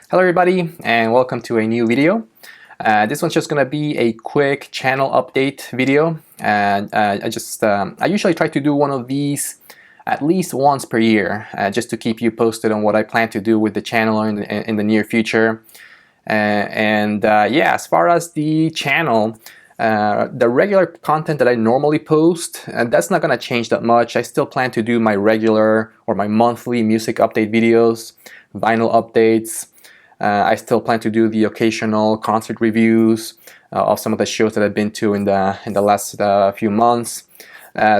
Hello everybody and welcome to a new video. This one's just gonna be a quick channel update video, and I usually try to do one of these at least once per year, just to keep you posted on what I plan to do with the channel in the near future. Yeah, as far as the channel, the regular content that I normally post, that's not gonna change that much. I still plan to do my regular or my monthly music update videos, vinyl updates. I still plan to do the occasional concert reviews of some of the shows that I've been to in the last few months.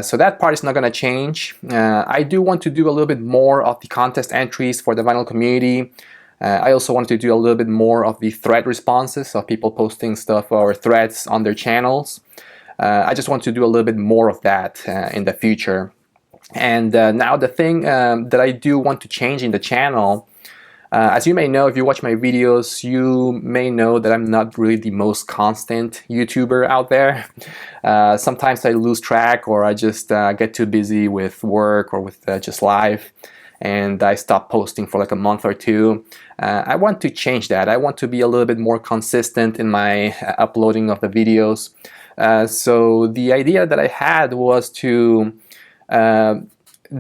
So that part is not going to change. I do want to do a little bit more of the contest entries for the vinyl community. I also want to do a little bit more of the thread responses of people posting stuff or threads on their channels. I just want to do a little bit more of that in the future. And now the thing that I do want to change in the channel, as you may know, if you watch my videos, you may know that I'm not really the most constant YouTuber out there. Sometimes I lose track, or I just get too busy with work or with just life, and I stop posting for like a month or two. I want to change that. I want to be a little bit more consistent in my uploading of the videos. So the idea that I had was to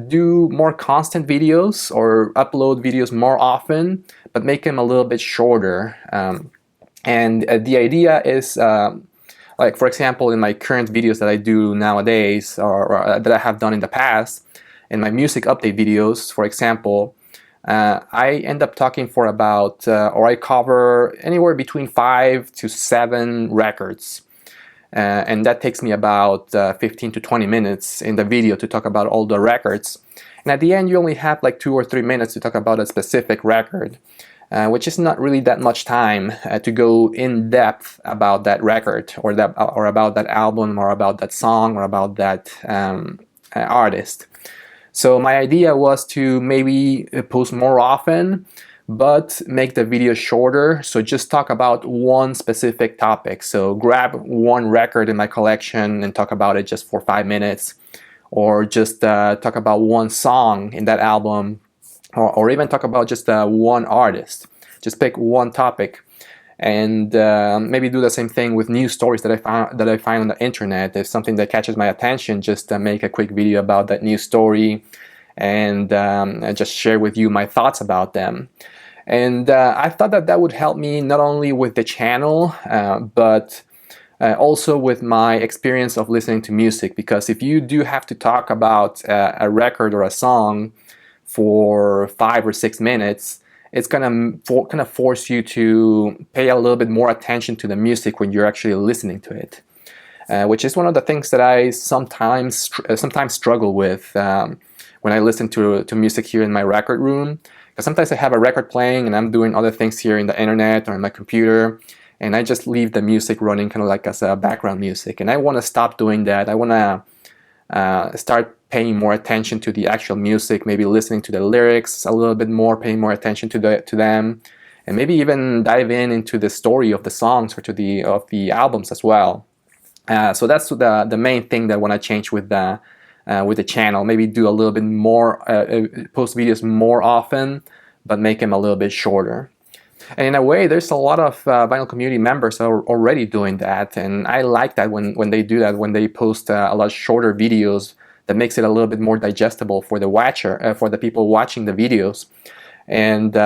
do more constant videos or upload videos more often, but make them a little bit shorter. The idea is, like for example, in my current videos that I do nowadays, or that I have done in the past, in my music update videos, for example, I end up talking for about, or I cover anywhere between 5 to 7 records. And that takes me about 15 to 20 minutes in the video to talk about all the records. And at the end, you only have like 2 or 3 minutes to talk about a specific record, which is not really that much time to go in depth about that record, or about that album, or about that song, or about that artist. So my idea was to maybe post more often, but make the video shorter. So just talk about one specific topic. So grab one record in my collection and talk about it just for 5 minutes, or just talk about one song in that album, or even talk about just one artist. Just pick one topic, and maybe do the same thing with news stories that I find on the internet. If something that catches my attention, just make a quick video about that news story, and just share with you my thoughts about them. And I thought that that would help me not only with the channel, but also with my experience of listening to music. Because if you do have to talk about a record or a song for 5 or 6 minutes, it's gonna kind of force you to pay a little bit more attention to the music when you're actually listening to it, which is one of the things that I sometimes struggle with when I listen to music here in my record room. Because sometimes I have a record playing and I'm doing other things here in the internet or in my computer, and I just leave the music running kind of like as a background music. And I want to stop doing that. I want to start paying more attention to the actual music, maybe listening to the lyrics a little bit more, paying more attention to them, and maybe even dive into the story of the songs or of the albums as well. So that's the main thing that I want to change with the channel. Maybe do a little bit more, post videos more often, but make them a little bit shorter. And in a way, there's a lot of vinyl community members are already doing that, and I like that when they do that, when they post a lot shorter videos. That makes it a little bit more digestible for the watcher, for the people watching the videos. And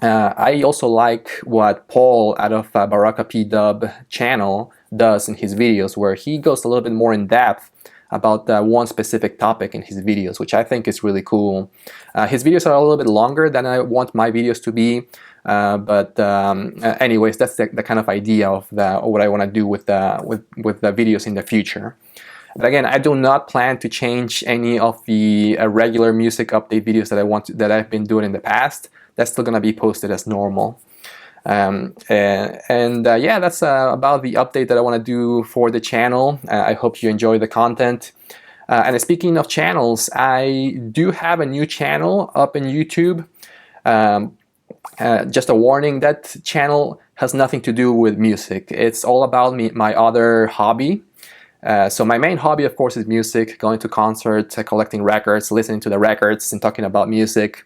I also like what Paul out of Baraka P Dub channel does in his videos, where he goes a little bit more in depth about one specific topic in his videos, which I think is really cool. His videos are a little bit longer than I want my videos to be, but anyways, that's the kind of idea of what I want to do with the videos in the future. But again, I do not plan to change any of the regular music update videos that I've been doing in the past. That's still gonna be posted as normal. Yeah, that's about the update that I want to do for the channel. I hope you enjoy the content. And speaking of channels, I do have a new channel up in YouTube. Just a warning, that channel has nothing to do with music. It's all about my other hobby. So my main hobby, of course, is music, going to concerts, collecting records, listening to the records, and talking about music.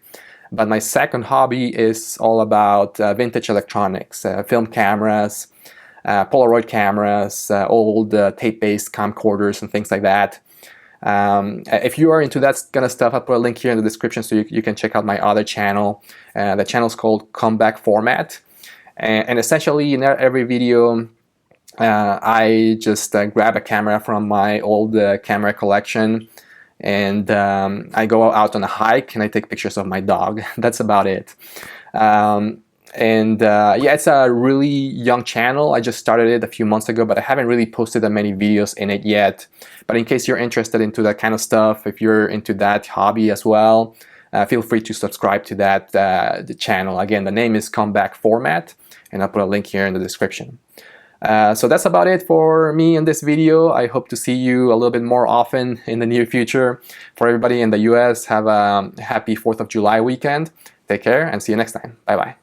But my second hobby is all about vintage electronics, film cameras, Polaroid cameras, old tape-based camcorders and things like that. If you are into that kind of stuff, I'll put a link here in the description so you can check out my other channel. The channel is called Comeback Format. And essentially in every video, I just grab a camera from my old camera collection, and I go out on a hike and I take pictures of my dog. That's about it. Yeah, it's a really young channel. I just started it a few months ago, but I haven't really posted that many videos in it yet. But in case you're interested into that kind of stuff, if you're into that hobby as well, feel free to subscribe to that the channel. Again, the name is Comeback Format, and I'll put a link here in the description. So that's about it for me in this video. I hope to see you a little bit more often in the near future. For everybody in the US, have a happy 4th of July weekend. Take care and see you next time. Bye-bye.